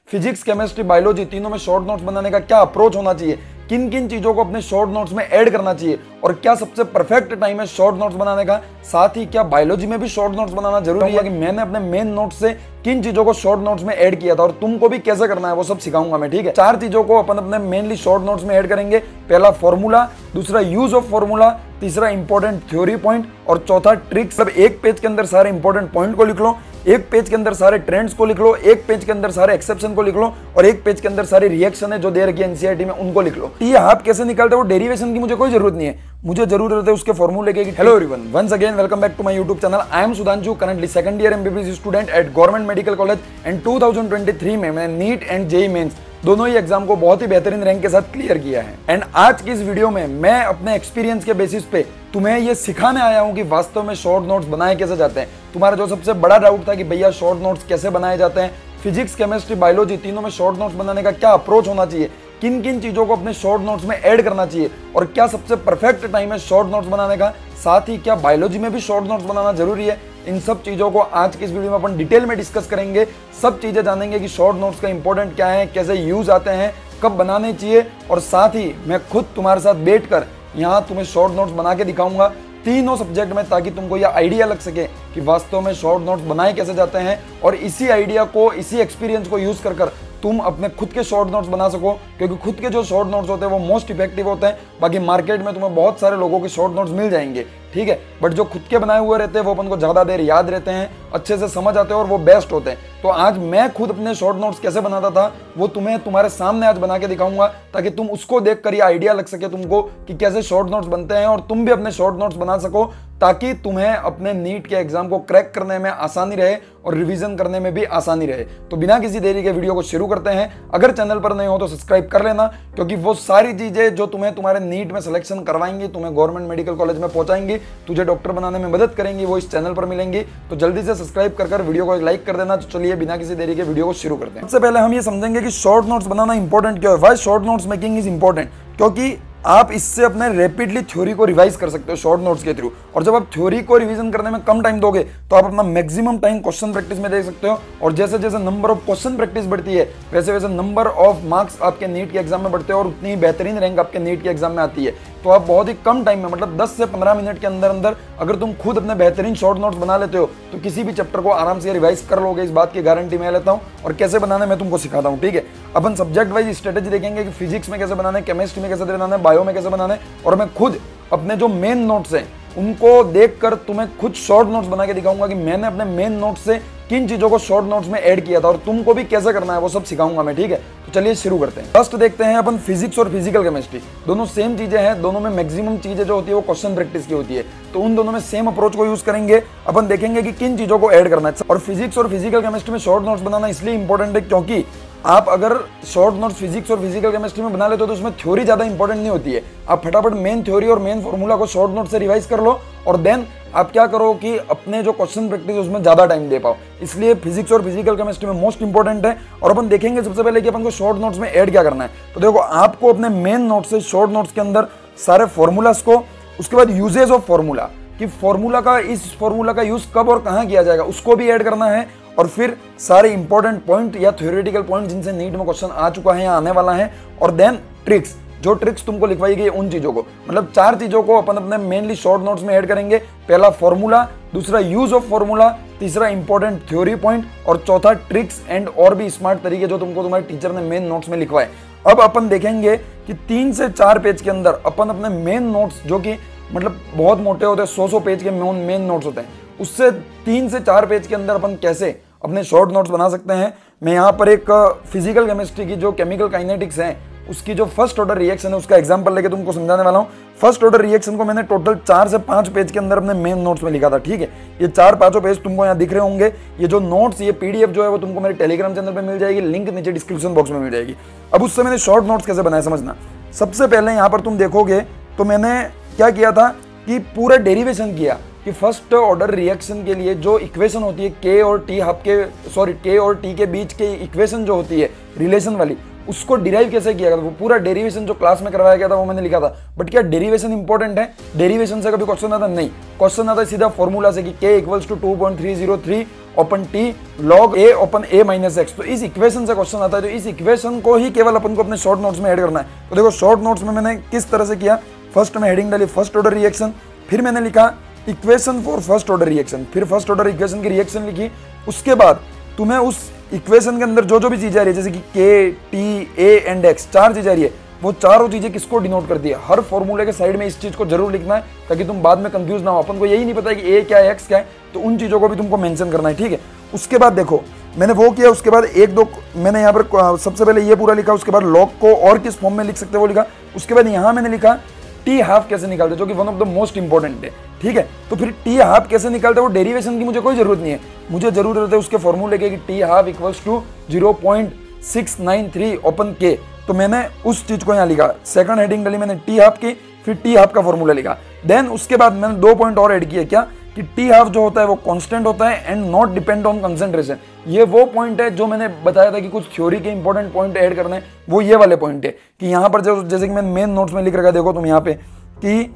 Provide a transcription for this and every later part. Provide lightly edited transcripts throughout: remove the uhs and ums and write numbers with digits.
Physics, chemistry, biology तीनों में short notes बनाने का क्या अप्रोच होना चाहिए, किन किन चीजों को अपने शॉर्ट नोट्स में ऐड करना चाहिए और क्या सबसे परफेक्ट टाइम है शॉर्ट नोट्स बनाने का। साथ ही क्या बायोलॉजी में भी शॉर्ट नोट्स बनाना जरूरी है कि मैंने अपने मेन नोट्स से किन चीजों को शॉर्ट नोट्स में ऐड किया था और तुमको भी कैसे करना है वो सब सिखाऊंगा मैं। ठीक है, 4 चीजों को अपन अपने मेनली शॉर्ट नोट्स में ऐड करेंगे। पहला फॉर्मूला, दूसरा यूज ऑफ फॉर्मूला, तीसरा इंपॉर्टेंट थ्योरी पॉइंट और चौथा ट्रिक्स। सब एक पेज के अंदर सारे इंपॉर्टेंट पॉइंट को लिख लो, एक पेज के अंदर सारे ट्रेंड्स को लिख लो, एक पेज के अंदर सारे एक्सेप्शन को लिख लो और एक पेज के अंदर सारी रिएक्शन है जो दे रखी है एनसीईआरटी में उनको लिख लो। ये आप कैसे निकालते हो डेरिवेशन की मुझे कोई जरूरत नहीं है, मुझे जरूरत है उसके फॉर्मूले की। Hello everyone, once again welcome back to my YouTube channel. I am Sudhanshu, currently second year MBBS student at government medical college and 2023 में मैंने नीट एंड जेईई मेंस दोनों ही एग्जाम को बहुत ही बेहतरीन रैंक के साथ क्लियर किया है। एंड आज की इस वीडियो में मैं अपने एक्सपीरियंस के बेसिस पे तुम्हें ये सिखाने आया हूं कि वास्तव में शॉर्ट नोट्स बनाए कैसे जाते हैं। तुम्हारा जो सबसे बड़ा डाउट था कि भैया शॉर्ट नोट्स कैसे बनाए जाते हैं, फिजिक्स, केमिस्ट्री, बायोलॉजी तीनों में शॉर्ट नोट्स बनाने का क्या अप्रोच होना चाहिए, किन किन चीजों को अपने शॉर्ट नोट्स में ऐड करना चाहिए और क्या सबसे परफेक्ट टाइम है शॉर्ट नोट्स बनाने का, साथ ही क्या बायोलॉजी में भी शॉर्ट नोट्स बनाना जरूरी है, इन सब चीजों को आज की इस वीडियो में अपन डिटेल में डिस्कस करेंगे। सब चीजें जानेंगे कि शॉर्ट नोट्स का इंपॉर्टेंट क्या है, कैसे यूज आते हैं, कब बनाने चाहिए और साथ ही मैं खुद तुम्हारे साथ बैठकर यहाँ तुम्हें शॉर्ट नोट्स बना के दिखाऊंगा तीनों सब्जेक्ट में, ताकि तुमको यह आइडिया लग सके कि वास्तव में शॉर्ट नोट्स बनाए कैसे जाते हैं और इसी आइडिया को, इसी एक्सपीरियंस को यूज कर तुम अपने खुद के शॉर्ट नोट्स बना सको। क्योंकि खुद के जो शॉर्ट नोट्स होते हैं वो मोस्ट इफेक्टिव होते हैं। बाकी मार्केट में तुम्हें बहुत सारे लोगों के शॉर्ट नोट्स मिल जाएंगे, ठीक है, बट जो खुद के बनाए हुए रहते हैं वो अपन को ज्यादा देर याद रहते हैं, अच्छे से समझ आते हैं और वो बेस्ट होते हैं। तो आज मैं खुद अपने शॉर्ट नोट्स कैसे बनाता था वो तुम्हें तुम्हारे सामने आज बना के दिखाऊंगा, ताकि तुम उसको देख कर ये आइडिया लग सके तुमको कि कैसे शॉर्ट नोट्स बनते हैं और तुम भी अपने शॉर्ट नोट्स बना सको, ताकि तुम्हें अपने नीट के एग्जाम को क्रैक करने में आसानी रहे और रिवीजन करने में भी आसानी रहे। तो बिना किसी देरी के वीडियो को शुरू करते हैं। अगर चैनल पर नहीं हो तो सब्सक्राइब कर लेना, क्योंकि वो सारी चीजें जो तुम्हें तुम्हारे नीट में सिलेक्शन करवाएंगी, तुम्हें गवर्नमेंट मेडिकल कॉलेज में पहुंचाएंगी, तुझे डॉक्टर बनाने में मदद करेंगी, वो इस चैनल पर मिलेंगी। तो जल्दी से सब्सक्राइब कर वीडियो को एक लाइक कर देना। तो चलिए बिना किसी देरी के वीडियो को शुरू करते हैं। सबसे पहले हम ये समझेंगे कि शॉर्ट नोट्स बनाना इंपॉर्टेंट क्यों है, why short notes making is important. क्योंकि आप इससे अपने रैपिडली थ्योरी को रिवाइज कर सकते हो शॉर्ट नोट्स के थ्रू, और जब आप थ्योरी को रिवीजन करने में कम टाइम दोगे तो आप अपना मैक्सिमम टाइम क्वेश्चन प्रैक्टिस में दे सकते हो। और जैसे जैसे नंबर ऑफ क्वेश्चन प्रैक्टिस बढ़ती है वैसे वैसे नंबर ऑफ मार्क्स आपके नीट के एग्जाम में बढ़ते हैं और उतनी ही बेहतरीन रैंक आपके नीट के एग्जाम में आती है। तो आप बहुत ही कम टाइम में, मतलब 10 से 15 मिनट के अंदर अंदर अगर तुम खुद अपने बेहतरीन शॉर्ट नोट्स बना लेते हो तो किसी भी चैप्टर को आराम से रिवाइज कर लोगे, इस बात की गारंटी मैं लेता हूं। और कैसे बनाने मैं तुमको सिखाता हूं, ठीक है। अपन सब्जेक्ट वाइज स्ट्रेटेजी देखेंगे कि फिजिक्स में कैसे बनाना है, केमिस्ट्री में कैसे बनाना है, बायो में कैसे बनाना है, और मैं खुद अपने जो मेन नोट्स हैं उनको देखकर तुम्हें खुद शॉर्ट नोट्स बना के दिखाऊंगा कि मैंने अपने मेन नोट्स से किन चीजों को शॉर्ट नोट्स में ऐड किया था और तुमको भी कैसे करना है वो सब सिखाऊंगा मैं, ठीक है। तो चलिए शुरू करते हैं। फर्स्ट देखते हैं अपन फिजिक्स और फिजिकल केमिस्ट्री, दोनों सेम चीजें हैं, दोनों में मैक्सिमम चीजें जो होती है वो क्वेश्चन प्रैक्टिस की होती है। तो उन दोनों में सेम अप्रोच को यूज करेंगे। अपन देखेंगे कि किन चीजों को ऐड करना है। और फिजिक्स और फिजिकल केमिस्ट्री में शॉर्ट नोट्स बनाना इसलिए इंपॉर्टेंट है क्योंकि आप अगर शॉर्ट नोट्स फिजिक्स और फिजिकल केमिस्ट्री में बना लेते हो तो उसमें थ्योरी ज्यादा इंपॉर्टेंट नहीं होती है। आप फटाफट मेन थ्योरी और मेन फॉर्मूला को शॉर्ट नोट से रिवाइज कर लो और देन आप क्या करो कि अपने जो क्वेश्चन प्रैक्टिस उसमें ज्यादा टाइम दे पाओ। इसलिए फिजिक्स और फिजिकल केमिस्ट्री में मोस्ट इंपॉर्टेंट है। और अपन देखेंगे सबसे पहले कि अपन को शॉर्ट नोट्स में ऐड क्या करना है। तो देखो, आपको अपने मेन नोट से शॉर्ट नोट्स के अंदर सारे फॉर्मूलास को, उसके बाद यूजेज ऑफ फॉर्मूला कि फॉर्मूला का, इस फॉर्मूला का यूज कब और कहां किया जाएगा उसको भी ऐड करना है। और फिर सारे इंपॉर्टेंट पॉइंट या थ्योरेटिकल पॉइंट जिनसे नीट में क्वेश्चन आ चुका है या आने वाला है, और देन ट्रिक्स, जो ट्रिक्स तुमको लिखवाई गई उन चीजों को, मतलब 4 चीजों को अपन अपने मेनली शॉर्ट नोट्स में ऐड करेंगे। पहला फॉर्मूला, दूसरा यूज ऑफ फॉर्मूला, तीसरा इंपॉर्टेंट थ्योरी पॉइंट और चौथा ट्रिक्स एंड और भी स्मार्ट तरीके जो तुमको तुम्हारे टीचर ने मेन नोट्स में लिखवाए। अब अपन देखेंगे कि 3 से 4 पेज के अंदर अपन अपने मेन नोट्स, जो कि मतलब बहुत मोटे होते हैं, 100 पेज के मेन नोट्स होते हैं, उससे 3 से 4 पेज के अंदर अपन कैसे अपने शॉर्ट नोट्स बना सकते हैं। मैं यहाँ पर एक फिजिकल केमिस्ट्री की जो केमिकल काइनेटिक्स है उसकी जो फर्स्ट ऑर्डर रिएक्शन है उसका एग्जांपल लेके तुमको समझाने वाला हूँ। फर्स्ट ऑर्डर रिएक्शन को मैंने टोटल 4 से 5 पेज के अंदर अपने मेन नोट्स में लिखा था, ठीक है। ये 4-5 पेज तुमको यहाँ दिख रहे होंगे। ये जो नोट्स, ये पीडीएफ जो है वो तुमको मेरे टेलीग्राम चैनल पे मिल जाएगी, लिंक नीचे डिस्क्रिप्शन बॉक्स में मिल जाएगी। अब उससे मैंने शॉर्ट नोट्स कैसे बनाए समझना। सबसे पहले यहाँ पर तुम देखोगे तो मैंने क्या किया था कि पूरा डेरिवेशन किया कि फर्स्ट ऑर्डर रिएक्शन के लिए जो इक्वेशन होती है के और टी के बीच के इक्वेशन जो होती है रिलेशन वाली, उसको डिराइव कैसे किया गया था, वो पूरा डेरिवेशन जो क्लास में करवाया गया था वो मैंने लिखा था। बट क्या डेरिवेशन इंपॉर्टेंट है? डेरिवेशन से कभी क्वेश्चन आता नहीं, क्वेश्चन आता है सीधा फॉर्मूला से कि k equals to 2.303 open t log a open a minus x. तो इस इक्वेशन से क्वेश्चन आता है, तो इस इक्वेशन को ही केवल अपन को अपने शॉर्ट नोट्स में ऐड करना है। तो देखो शॉर्ट नोट्स में मैंने किस तरह से किया, फर्स्ट में हेडिंग डाली फर्स्ट ऑर्डर रिएक्शन, फिर मैंने लिखा equation for first order reaction, फिर फर्स्ट ऑर्डर इक्वेशन की रिएक्शन लिखी। उसके बाद तुम्हें उस इक्वेशन के अंदर जो जो भी चीजें आ रही है, जैसे कि k, t, a and x, चार चीजें आ रही है, वो चारों चीजें किसको डिनोट करती है। हर फॉर्मूले के साइड में इस चीज को जरूर लिखना है ताकि तुम बाद में कंफ्यूज ना हो। अपन को यही नहीं पता है कि a क्या है x क्या है, तो उन चीजों को भी तुमको मेंशन करना है, ठीक है। उसके बाद देखो मैंने वो किया, उसके बाद एक दो मैंने यहाँ पर सबसे पहले ये पूरा लिखा, उसके बाद लॉग को और किस फॉर्म में लिख सकते हैं वो लिखा। उसके बाद यहाँ मैंने लिखा टी हाफ कैसे निकालते, जो कि one of the most important है, ठीक है। तो फिर टी हाफ कैसे निकालते हैं, वो डेरिवेशन की मुझे कोई जरूरत नहीं है, मुझे जरूरत है उसके फॉर्मूले की, T half equals to 0.693 open k. तो मैंने उस चीज को यहाँ लिखा, सेकंड हेडिंग डाली मैंने टी हाफ की, फिर टी हाफ का फॉर्मूला लिखा। देन उसके बाद मैंने 2 पॉइंट और ऐड किए, क्या कि टी हाफ जो होता है वो कांस्टेंट होता है and not depend on concentration. ये वो पॉइंट है जो मैंने बताया था कि कुछ थ्योरी के इंपॉर्टेंट पॉइंट ऐड करने, वो ये वाले पॉइंट है कि यहाँ पर जैसे कि मैंने मेन नोट्स में लिख रखा है, देखो तुम यहाँ पे कि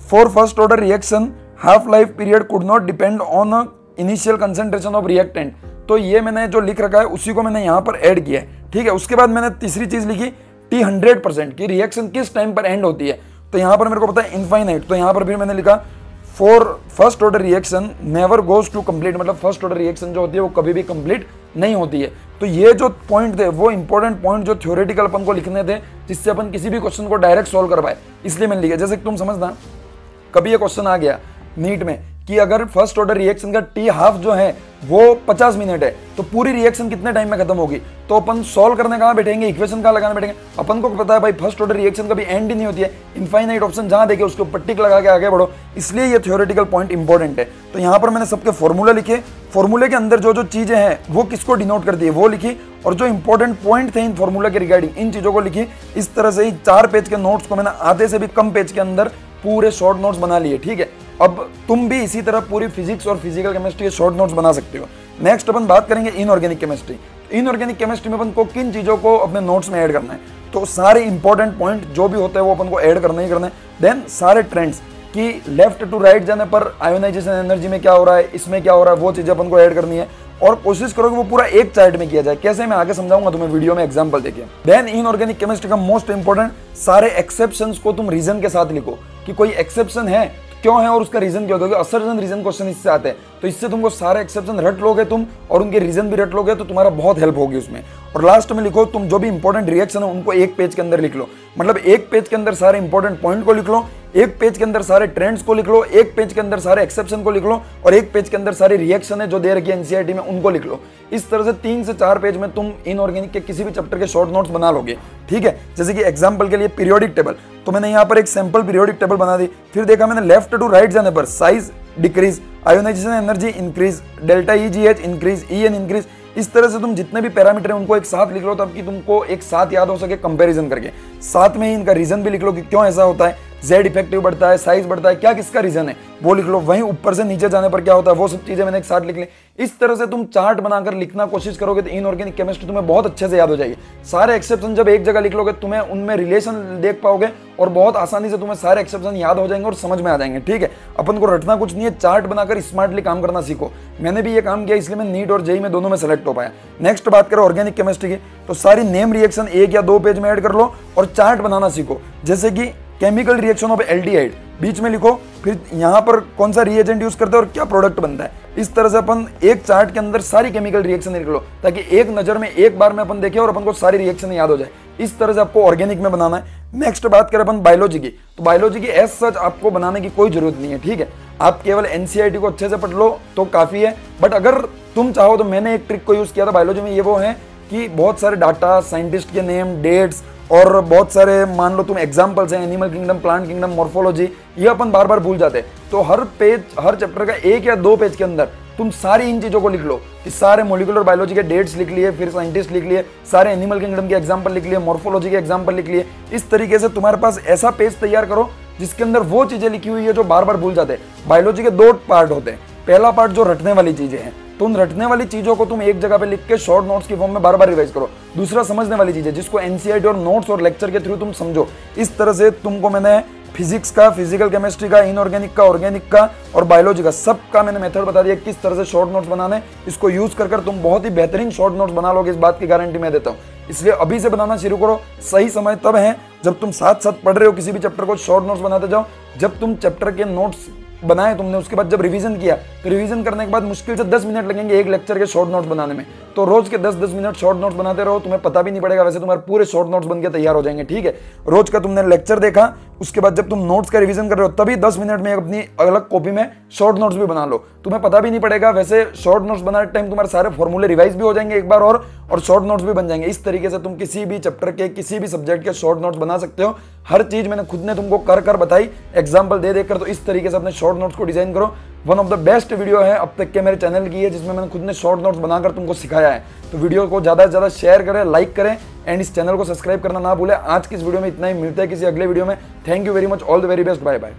for first order reaction half life period could not depend on initial concentration of reactant. तो ये मैंने जो लिख रखा है उसी को मैंने यहाँ पर ऐड किया है, ठीक है। उसके बाद मैंने तीसरी चीज लिखी टी 100% की रिएक्शन किस टाइम पर एंड होती है, तो यहाँ पर मेरे को पता है इनफाइनाइट। तो यहाँ पर फिर मैंने लिखा for first order reaction never goes to complete, मतलब फर्स्ट ऑर्डर रिएक्शन जो होती है वो कभी भी कंप्लीट नहीं होती है। तो ये जो पॉइंट थे वो इंपॉर्टेंट पॉइंट जो थ्योरेटिकल अपन को लिखने थे, जिससे अपन किसी भी क्वेश्चन को डायरेक्ट सॉल्व कर पाए, इसलिए मैंने लिखा। जैसे तुम समझना, कभी ये क्वेश्चन आ गया नीट में कि अगर फर्स्ट ऑर्डर रिएक्शन का टी हाफ जो है वो 50 मिनट है, तो पूरी रिएक्शन कितने टाइम में खत्म होगी, तो अपन सॉल्व करने कहाँ बैठेंगे, इक्वेशन कहाँ लगाने बैठेंगे। अपन को पता है भाई फर्स्ट ऑर्डर रिएक्शन कभी एंड ही नहीं होती है, इनफाइनाइट ऑप्शन जहां देखे उसको टिक लगा के आगे बढ़ो, इसलिए ये थ्योरेटिकल पॉइंट इंपॉर्टेंट है। तो यहाँ पर मैंने सबके फॉर्मूला लिखे, फॉर्मूले के अंदर जो जो चीजें हैं वो किसको डिनोट करती है वो लिखी, और जो इंपॉर्टेंट पॉइंट थे इन फॉर्मूला के रिगार्डिंग इन चीजों को लिखी। इस तरह से ही 4 पेज के नोट्स को मैंने आधे से भी कम पेज के अंदर पूरे शॉर्ट नोट्स बना लिए, ठीक है। अब तुम भी इसी तरह पूरी फिजिक्स और फिजिकल केमिस्ट्री के शॉर्ट नोट्स बना सकते हो। नेक्स्ट अपन बात करेंगे इनऑर्गेनिक केमिस्ट्री। इनऑर्गेनिक केमिस्ट्री में अपन को किन चीजों को अपने नोट्स में ऐड करना है, तो सारे इंपॉर्टेंट पॉइंट जो भी होते हैं वो अपन को ऐड करना ही करना है। देन सारे ट्रेंड्स कि लेफ्ट टू राइट जाने पर आयोनाइजेशन एनर्जी में क्या हो रहा है, इसमें क्या हो रहा है, वो चीजें अपन को ऐड करनी है, और कोशिश करो कि वो पूरा एक चार्ट में किया जाए। कैसे, मैं आगे समझाऊंगा तुम्हें वीडियो में एग्जांपल देखिए। देन इनऑर्गेनिक केमिस्ट्री का मोस्ट इंपॉर्टेंट, सारे एक्सेप्शंस को तुम रीजन के साथ लिखो कि कोई एक्सेप्शन है क्यों है और उसका रीजन क्यों, क्योंकि असर्जन रीजन क्वेश्चन इससे आते हैं। तो इससे तुमको सारे एक्सेप्शन रट लोगे तुम और उनके रीजन भी रट लोगे, तो तुम्हारा बहुत हेल्प होगी उसमें। और लास्ट में लिखो तुम जो भी इंपॉर्टेंट रिएक्शन है उनको एक पेज के अंदर लिख लो, मतलब एक पेज के अंदर सारे इंपॉर्टेंट पॉइंट को लिख लो, एक पेज के अंदर सारे ट्रेंड्स को लिख लो, एक पेज के अंदर सारे एक्सेप्शन को लिख लो, और एक पेज के अंदर सारी रिएक्शन है जो दे रखी है एनसीईआरटी में उनको लिख लो। इस तरह से 3 से 4 पेज में तुम इनऑर्गेनिक के किसी भी चैप्टर के शॉर्ट नोट्स बना लोगे, ठीक है। जैसे कि एग्जांपल के लिए पीरियोडिक टेबल, तो मैंने यहाँ पर एक सैंपल पीरियोडिक टेबल बना दी। फिर देखा मैंने लेफ्ट टू राइट जाने पर size decrease, ionisation energy increase, delta EGH increase, EN increase. इस तरह से तुम जितने भी पैरामीटर हैं उनको एक साथ लिख लो ताकि तुमको एक साथ याद हो सके कंपैरिजन करके। साथ में ही इनका रीजन भी लिख लो कि क्यों ऐसा होता है, Z इफेक्टिव बढ़ता है, साइज बढ़ता है, क्या किसका रीजन है वो लिख लो। वहीं ऊपर से नीचे जाने पर क्या होता है वो सब चीजें मैंने एक साथ लिख ली। इस तरह से तुम चार्ट बनाकर लिखना कोशिश करोगे तो इनऑर्गेनिक केमिस्ट्री तुम्हें बहुत अच्छे से याद हो जाएगी। सारे एक्सेप्शन जब एक जगह लिख लोगे तुम्हें उनमें रिलेशन देख पाओगे और बहुत आसानी से तुम्हें सारे एक्सेप्शन याद हो जाएंगे और समझ में आ जाएंगे, ठीक है। अपन को रटना कुछ नहीं है, चार्ट बनाकर स्मार्टली काम करना सीखो। मैंने भी ये काम किया, इसलिए मैं नीट और जेईई में दोनों में सेलेक्ट हो पाया। नेक्स्ट बात करें ऑर्गेनिक केमिस्ट्री की, तो सारी नेम रिएक्शन 1 या 2 पेज में ऐड कर लो और चार्ट बनाना सीखो। जैसे कि केमिकल रिएक्शन ऑफ एल्डिहाइड बीच में लिखो, फिर यहाँ पर कौन सा रिएजेंट यूज करते हैं और क्या प्रोडक्ट बनता है। इस तरह से अपन एक चार्ट के अंदर सारी केमिकल रिएक्शन लिख लो ताकि एक नजर में एक बार में अपन देखें और अपन को सारी रिएक्शन याद हो जाए। इस तरह से आपको ऑर्गेनिक में बनाना है। नेक्स्ट बात करें अपन बायोलॉजी की, तो बायोलॉजी की एज सच आपको बनाने की कोई जरूरत नहीं है, ठीक है। आप केवल एनसीईआरटी को अच्छे से पढ़ लो तो काफी है। बट अगर तुम चाहो तो मैंने एक ट्रिक को यूज किया था बायोलॉजी में, ये वो है कि बहुत सारे डाटा, साइंटिस्ट के नेम, डेट्स और बहुत सारे मान लो तुम एग्जांपल्स हैं, animal kingdom, plant kingdom, morphology, ये अपन बार बार भूल जाते हैं। तो हर पेज, हर चैप्टर का 1 या 2 पेज के अंदर तुम सारी इन चीजों को लिख लो कि सारे मॉलिक्यूलर बायोलॉजी के डेट्स लिख लिए, फिर साइंटिस्ट लिख लिए, सारे एनिमल किंगडम के एग्जांपल लिख लिए, मॉर्फोलॉजी के एग्जांपल लिख लिए। इस तरीके से तुम्हारे पास ऐसा पेज तैयार करो जिसके अंदर वो चीजें लिखी हुई है जो बार बार भूल जाते हैं। बायोलॉजी के 2 पार्ट होते हैं, पहला पार्ट जो रटने वाली चीजें हैं, तो उन रटने वाली चीजों को तुम एक जगह पे लिख के शॉर्ट नोट्स की फॉर्म में बार बार रिवाइज करो। दूसरा समझने वाली चीज है जिसको एनसीईआरटी और नोट्स और लेक्चर के थ्रू तुम समझो। इस तरह से तुमको मैंने फिजिक्स का, फिजिकल केमिस्ट्री का, इनऑर्गेनिक का, ऑर्गेनिक का और बायोलॉजी का सब का मैंने मेथड बता दिया किस तरह से शॉर्ट नोट्स बनाने। इसको यूज कर तुम बहुत ही बेहतरीन शॉर्ट नोट्स बना लोगे, इस बात की गारंटी मैं देता हूँ। इसलिए अभी से बनाना शुरू करो। सही समय तब है जब तुम साथ साथ पढ़ रहे हो किसी भी चैप्टर को, शॉर्ट नोट्स बनाते जाओ। जब तुम चैप्टर के नोट्स बनाए तुमने, उसके बाद जब रिवीजन किया तो रिवीजन करने के बाद मुश्किल से 10 मिनट लगेंगे एक लेक्चर के शॉर्ट नोट्स बनाने में। तो रोज के 10-10 मिनट शॉर्ट नोट्स बनाते रहो, तुम्हें पता भी नहीं पड़ेगा, वैसे तुम्हारे पूरे शॉर्ट नोट्स बनके तैयार हो जाएंगे। ठीक है, रोज का तुमने लेक्चर देखा, उसके बाद जब तुम नोट्स का रिवीजन कर रहे हो तभी 10 मिनट में अपनी अलग कॉपी में शॉर्ट नोट्स भी बना लो, तुम्हें पता भी नहीं पड़ेगा। वैसे शॉर्ट नोट्स बनाते टाइम तुम्हारे सारे फॉर्मूले रिवाइज भी हो जाएंगे एक बार और शॉर्ट नोट्स भी बन जाएंगे। इस तरीके से तुम किसी भी चैप्टर के, किसी भी सब्जेक्ट के शॉर्ट नोट्स बना सकते हो। हर चीज मैंने खुद ने तुमको कर बताई, एग्जाम्पल दे देकर। तो इस तरीके से अपने शॉर्ट नोट्स को डिजाइन करो। One of the best video है अब तक के मेरे चैनल की है जिसमें मैंने खुद ने शॉर्ट नोट्स बनाकर तुमको सिखाया है। तो वीडियो को ज्यादा से ज्यादा शेयर करें, लाइक करें एंड इस चैनल को सब्सक्राइब करना ना भूलें। आज की इस वीडियो में इतना ही, मिलता है किसी अगले वीडियो में। Thank you very much, all the very best, bye bye.